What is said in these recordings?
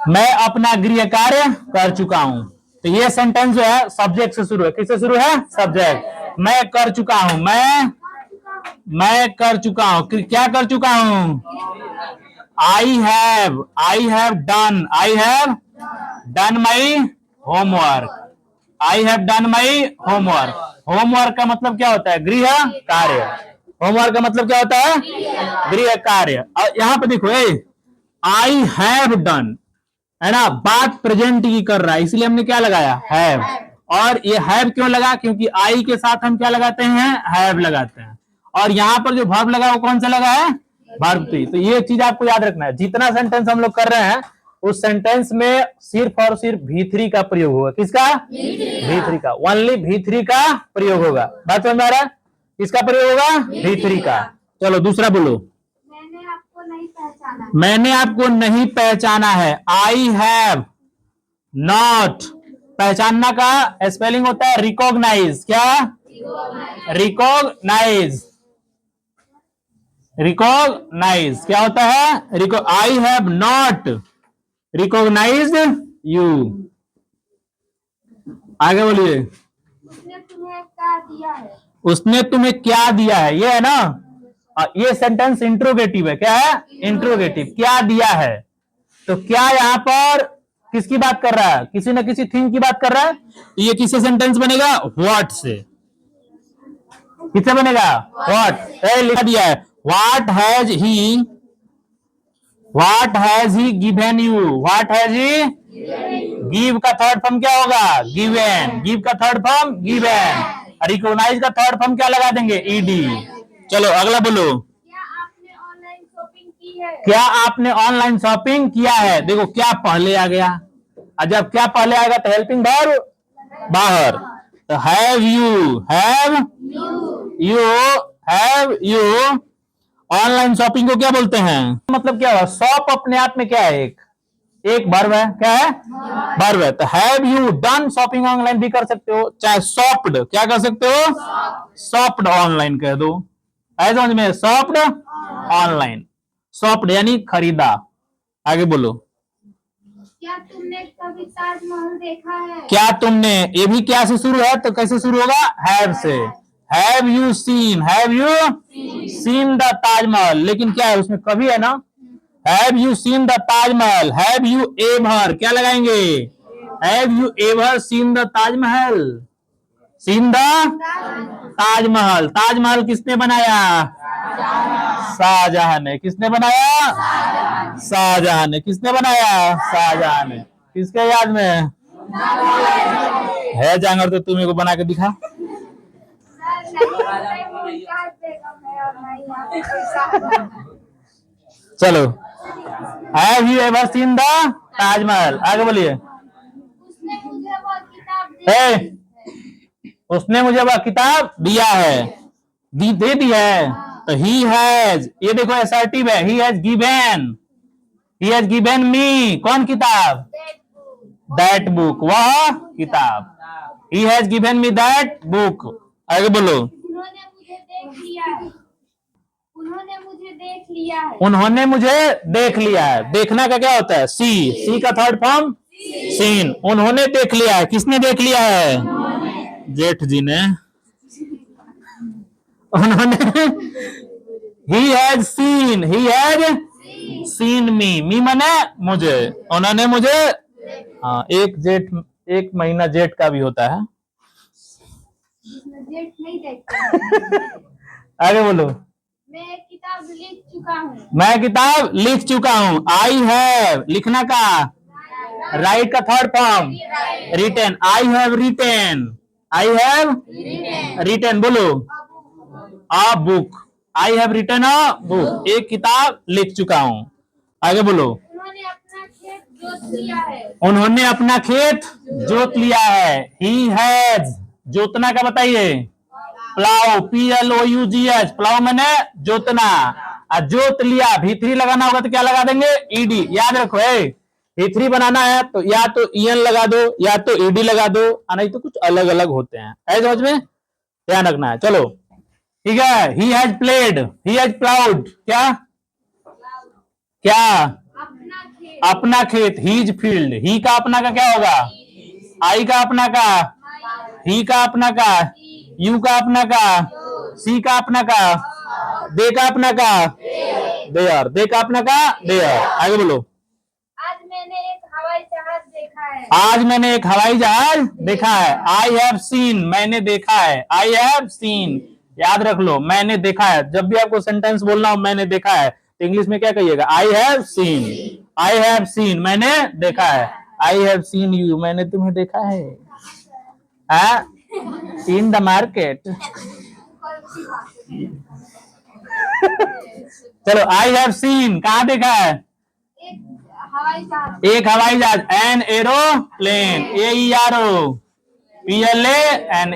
मैं अपना गृह कार्य कर चुका हूं। तो ये सेंटेंस जो है सब्जेक्ट से शुरू है। किससे शुरू है? सब्जेक्ट। मैं कर चुका हूं, मैं कर चुका हूं। क्या कर चुका हूं? I have done my homework. I have done my homework. Homework का मतलब क्या होता है? गृह कार्य। होमवर्क का मतलब क्या होता है? गृह कार्य। और यहां पे देखो, आई हैव डन, है ना, बात प्रेजेंट की कर रहा है, इसलिए हमने क्या लगाया? हैव। और ये हैव क्यों लगा? क्योंकि आई के साथ हम क्या लगाते हैं? हैव लगाते हैं। और यहां पर जो वर्ब लगा वो कौन सा लगा है? Verb two. तो ये चीज आपको याद रखना है। जितना सेंटेंस हम लोग कर रहे हैं उस सेंटेंस में सिर्फ और सिर्फ V3 का प्रयोग होगा। किसका? V3 का। ओनली V3 का प्रयोग होगा। बात समझ में आ रहा है? किसका प्रयोग होगा? V3 का। चलो दूसरा बोलो। मैंने आपको नहीं पहचाना है। I have not. पहचानना का स्पेलिंग होता है रिकॉग्नाइज। क्या? रिकॉग्नाइज। रिकॉग्नाइज क्या होता है? I have not recognized you. आगे बोलिए। उसने तुम्हें क्या दिया है? उसने तुम्हें क्या दिया है, ये है ना। ये सेंटेंस इंट्रोगेटिव है। क्या है? इंट्रोगेटिव। क्या दिया है, तो क्या यहां पर किसकी बात कर रहा है? किसी न किसी थिंग की बात कर रहा है। तो ये किससे सेंटेंस बनेगा? व्हाट से। किससे बनेगा? व्हाट। लिखा दिया है what has he given you. What has he. Give का थर्ड फॉर्म क्या होगा? गिवन। गिव का थर्ड फॉर्म गिवन। रिकॉग्नाइज का थर्ड फॉर्म क्या लगा देंगे? ईडी। चलो अगला बोलो। क्या आपने ऑनलाइन शॉपिंग की है? क्या आपने ऑनलाइन शॉपिंग किया है। देखो क्या पहले आ गया, और जब क्या पहले आएगा तो हेल्पिंग वर्ब बाहर। तो हैव यू ऑनलाइन शॉपिंग को क्या बोलते हैं? मतलब क्या हुआ? शॉप अपने आप में क्या है? एक वर्ब है। क्या है? वर्ब है। तो have you done shopping online भी कर सकते हो, चाहे शॉप्ड क्या कर सकते हो? शॉप्ड ऑनलाइन कह दो। ऐसे समझ में? शॉप्ड ऑनलाइन। शॉप्ड यानी खरीदा। आगे बोलो। क्या तुमने कभी ताजमहल देखा है? क्या तुमने, ये भी क्या से शुरू है तो कैसे शुरू होगा? हैव से। Have you seen the Taj Mahal. लेकिन क्या है उसमें? कभी है ना। Have you seen the Taj Mahal. Have you ever क्या लगाएंगे? Have you ever seen the Taj Mahal. Scene the Taj Mahal. Taj Mahal किसने बनाया? शाहजहां ने। किसने बनाया? शाहजहां ने। किसने बनाया? शाहजहां ने। किसके याद में है? जांगर तो तुम्हें को बना के दिखा। चलो have you ever seen the Taj Mahal. आगे बोलिए। उसने मुझे वह किताब दिया है। दे दिया है। तो ही हैज, ये देखो असर्टिव है। He has given me. कौन किताब? That book. वह किताब। He has given me that book. आगे बोलो। उन्होंने मुझे देख लिया है। उन्होंने मुझे देख लिया है। उन्होंने मुझे देख लिया है। देखना का क्या होता है? सी का थर्ड फॉर्म सीन। उन्होंने देख लिया है। किसने देख लिया है? जेठ जी ने। उन्होंने ही हैज सीन मी मने मुझे। उन्होंने मुझे। हाँ, एक महीना जेठ का भी होता है। जेठ नहीं देखते। आगे बोलो। मैं किताब लिख चुका हूँ। आई हैव लिखना का राइट का third form written. I have written बोलो। A book. I have written a book. एक किताब लिख चुका हूँ। आगे बोलो। उन्होंने अपना खेत जोत लिया है। ही हैज जोतना का बताइए? प्लाउ। PLOUGH। प्लाउ मैंने जोतना। जोत लिया। V3 लगाना होगा तो क्या लगा देंगे? ईडी। याद रखो V3 बनाना है तो या तो EN लगा दो या तो ईडी लगा दो, नहीं तो कुछ अलग अलग होते हैं। ऐसे समझ में ध्यान रखना है। चलो ठीक है। He has played. He has ploughed. क्या अपना खेत, हीज फील्ड, ही का अपना का क्या होगा, आई का अपना का, ही का अपना का, यू का अपना का, सी का अपना का, दे का अपना का, देयर, दे का अपना का, देयर। आगे बोलो। आज मैंने एक हवाई जहाज देखा है। आज मैंने एक हवाई जहाज देखा है। आई हैव सीन, मैंने देखा है। आई हैव सीन, याद रख लो, मैंने देखा है। जब भी आपको सेंटेंस बोलना हो मैंने देखा है, तो इंग्लिश में क्या कहिएगा, I have seen. I have seen, मैंने देखा है। आई हैव सीन यू, मैंने तुम्हें देखा है इन द मार्केट। चलो, आई हैव सीन कहाँ देखा है, एक हवाई जहाज। एक हवाई जहाज, एन एरोप्लेन, AERO PLANE।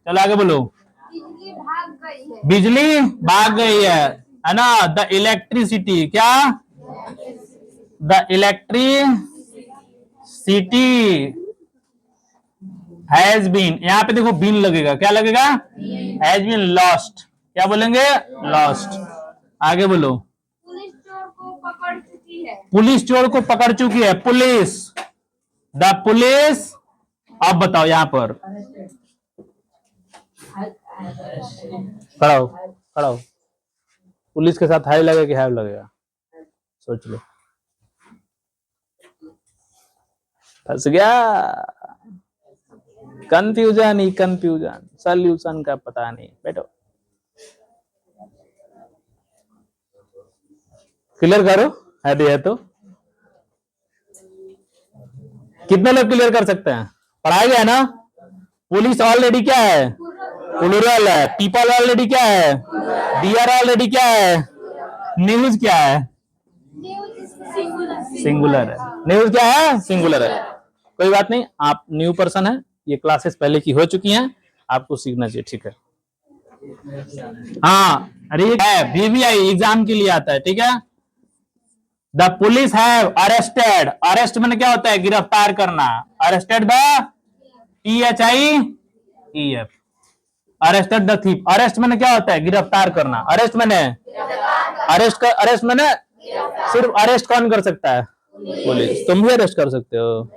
चलो आगे बोलो। बिजली भाग गई है। बिजली भाग गई है ना। द इलेक्ट्रिसिटी, क्या, द इलेक्ट्रिसिटी हैज बीन, यहाँ पे देखो बीन लगेगा, क्या लगेगा, हैज बीन लॉस्ट, क्या बोलेंगे, लॉस्ट। आगे बोलो। पुलिस चोर को पकड़ चुकी है। पुलिस चोर को पकड़ चुकी है, पुलिस, द पुलिस। अब बताओ यहां पर, खड़ा हो, खड़ा हो। पुलिस के साथ हाई लगेगा कि हैव लगेगा, सोच लो। फंस गया, कंफ्यूजन ही कंफ्यूजन, सॉल्यूशन का पता नहीं। बैठो, क्लियर करो, है तो। कितने लोग क्लियर कर सकते हैं, पढ़ाया गया ना। पुलिस ऑलरेडी क्या है, प्लूरल है। पीपल ऑलरेडी क्या है, डियर ऑलरेडी क्या है, न्यूज क्या है, सिंगुलर है। न्यूज क्या है, सिंगुलर है। कोई बात नहीं, आप न्यू पर्सन है, ये क्लासेस पहले की हो चुकी हैं, आपको सीखना चाहिए, ठीक है। हाँ, अरे VVI एग्जाम के लिए आता है, ठीक है। The police have arrested, arrest मैंने क्या होता है, गिरफ्तार करना। Arrested the THIEF, arrested the thief. Arrest मैंने क्या होता है, गिरफ्तार करना। अरेस्ट मैंने, अरेस्ट मैंने सिर्फ अरेस्ट कौन कर सकता है, पुलिस। तुम भी अरेस्ट कर सकते हो,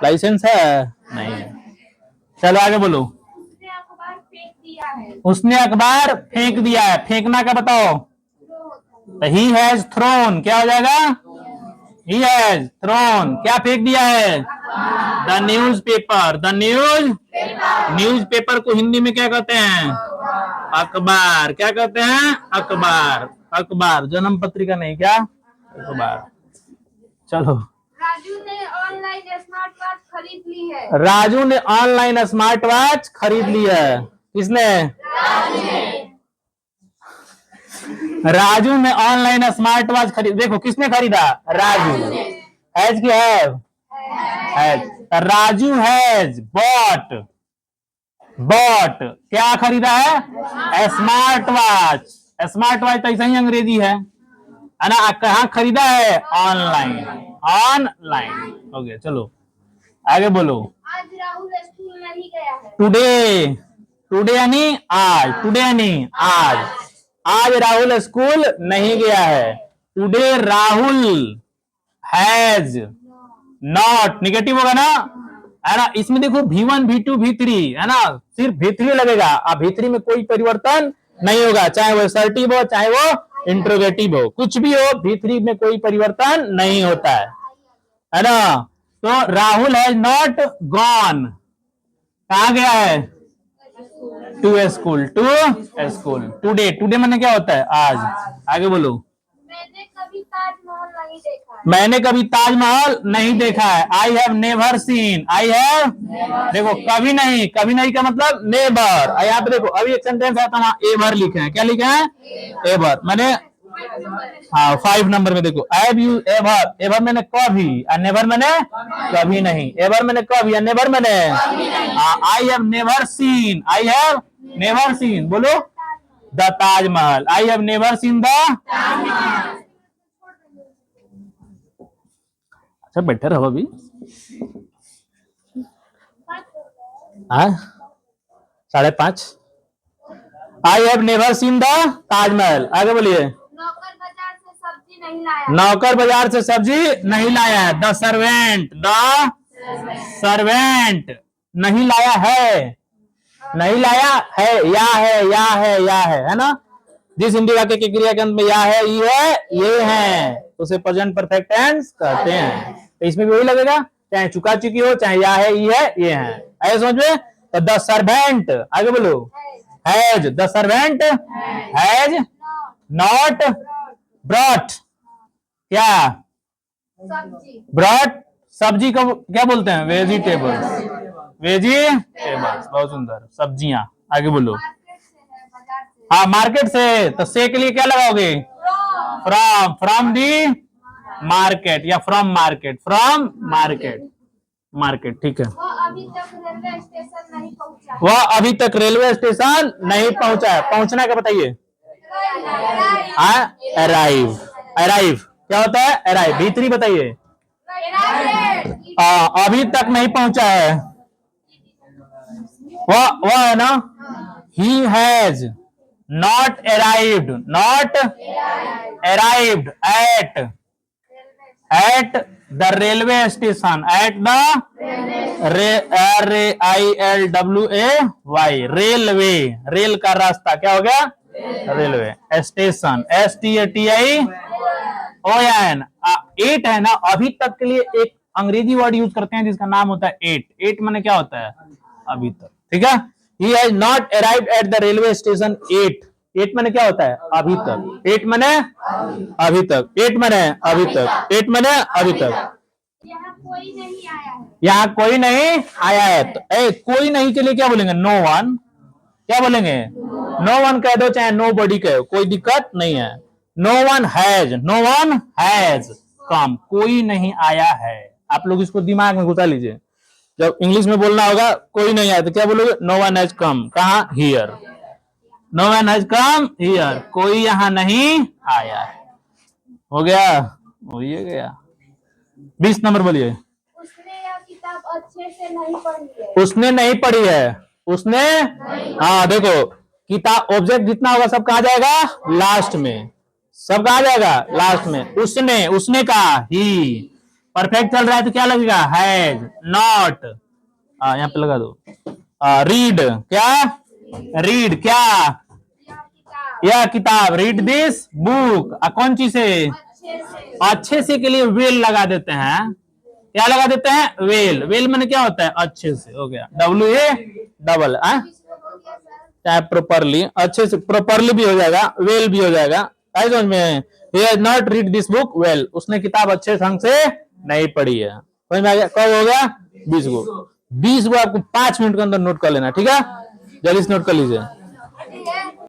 लाइसेंस है, नहीं है। चलो आगे बोलो। उसने अखबार फेंक दिया है। उसने अखबार फेंक दिया है, फेंकना का बताओ, ही हैज थ्रोन, क्या हो जाएगा, ही हैज थ्रोन, क्या फेंक दिया है, the news paper. The news paper को हिंदी में क्या कहते हैं, अखबार। क्या कहते हैं, अखबार। अखबार, जन्म पत्रिका नहीं, क्या, अखबार। चलो, राजू ने ऑनलाइन स्मार्ट वॉच खरीद ली है। राजू ने ऑनलाइन स्मार्ट वॉच खरीद ली है। किसने, राजू ने ऑनलाइन स्मार्ट वॉच खरीद, देखो किसने खरीदा, राजू। हैज की have, has. Raju has bot, क्या खरीदा है, स्मार्ट वॉच। स्मार्ट वॉच तो ऐसा ही अंग्रेजी है ना। कहाँ खरीदा है, ऑनलाइन, ऑनलाइन हो गया। चलो आगे बोलो। आज राहुल स्कूल नहीं गया है। टुडे, टुडे यानी आज, टुडे यानी आज। आज राहुल स्कूल नहीं गया है। Today Rahul has not, negative होगा ना, है ना। इसमें देखो V1 V2 V3 है ना, सिर्फ V3 लगेगा। अब V3 में कोई परिवर्तन नहीं होगा, चाहे वो असर्टिव हो चाहे वो इंट्रोगेटिव हो, कुछ भी हो, V3 में कोई परिवर्तन नहीं होता है ना। तो राहुल हैज नॉट गॉन, कहाँ गया है, to school, to school. Today, today मैंने क्या होता है, आज। आगे बोलो। मैंने कभी ताजमहल नहीं देखा है। मैंने कभी ताजमहल नहीं देखा है। I have never seen, I have, देखो कभी नहीं, कभी नहीं का मतलब नेवर। यहाँ पे देखो अभी एक सेंटेंस है, वहां एवर लिखे हैं, क्या लिखे हैं, एवर। मैंने, हाँ 5 नंबर में देखो, हैव यू एवर, एवर मैंने कभी, और नेवर मैंने कभी नहीं। एवर मैंने कभी, और नेवर मैंने, I have never seen, I have never seen, बोलो, the Taj Mahal. I have never seen the, अच्छा बैठे रहो अभी, 5:30। I have never seen the Taj Mahal. आगे बोलिए। नौकर बाजार से सब्जी नहीं लाया। नौकर बाजार से सब्जी नहीं लाया है। द सर्वेंट नहीं लाया है, नहीं लाया है, या है ना। जिस हिंदी वाक्य की क्रिया के अंत में या है, ये है, तो उसे प्रेजेंट परफेक्ट टेंस कहते हैं। तो इसमें भी वही लगेगा, चाहे चुका चुकी हो, चाहे या है, ये है। ऐसे समझ में। तो द सर्वेंट, आगे बोलो, has, the servant has not brought, क्या सब्जी। ब्रॉट, सब्जी को क्या बोलते हैं? वेजिटेबल्स, वेजिटेबल्स, बहुत सुंदर, सब्जियां। आगे बोलो। मार्केट से है, बाजार से। हाँ, मार्केट से, तो से के लिए क्या लगाओगे? फ्रॉम दी मार्केट, या फ्रॉम मार्केट, मार्केट, ठीक है। वह अभी तक रेलवे स्टेशन नहीं पहुंचा। वह अभी तक रेलवे स्टेशन नहीं पहुंचा है। पहुंचना क्या बताइए? अराइव, क्या होता है? अराइव। भीतरी बताइए। अभी तक नहीं पहुंचा है, वह है ना। He has not arrived at the railway station, at the RAILWAY, railway, rail का रास्ता, क्या हो गया? Railway station, STATION। 8 है ना, अभी तक के लिए एक अंग्रेजी वर्ड यूज करते हैं जिसका नाम होता है 8 माने क्या होता है? अभी तक, ठीक है। He has not arrived at the railway station 8 माने क्या होता है? अभी तक। 8 माने अभी तक, 8 माने अभी तक, 8 माने अभी तक। यहाँ कोई नहीं आया है। यहाँ कोई नहीं आया है, तो कोई नहीं के लिए क्या बोलेंगे? No one. क्या बोलेंगे? नो वन कह दो, चाहे नो बडी कहो, कोई दिक्कत नहीं है। नो वन हैज कम, कोई नहीं आया है। आप लोग इसको दिमाग में घुसा लीजिए। जब इंग्लिश में बोलना होगा कोई नहीं आया, तो क्या बोलोगे? No one has come. कहाँ? Here. No one has come here, कोई यहाँ नहीं आया है। हो गया, हो ये गया। 20 नंबर बोलिए। उसने यह किताब अच्छे से नहीं पढ़ी है। उसने नहीं पढ़ी है, उसने, हाँ देखो, किताब ऑब्जेक्ट जितना होगा सब कहा जाएगा लास्ट में, सब कहा जाएगा लास्ट में। उसने कहा, ही। परफेक्ट चल रहा है तो क्या लगेगा? हैज, नॉट, यहाँ पे लगा दो। रीड, क्या? रीड, क्या? यह किताब, रीड दिस बुक। कौन चीज से? अच्छे से के लिए वेल लगा देते हैं। क्या लगा देते हैं? वेल। वेल मैंने क्या होता है? अच्छे से, हो गया। WA डबल, चाहे प्रॉपरली, अच्छे से, प्रॉपरली भी हो जाएगा, वेल भी हो जाएगा। समझ में? He has not read this book well, उसने किताब अच्छे ढंग से नहीं पढ़ी है। समझ में आ गया? कब हो गया? 20 गो। 20 गो आपको 5 मिनट के अंदर नोट कर लेना, ठीक है। जल्दी से नोट कर लीजिए।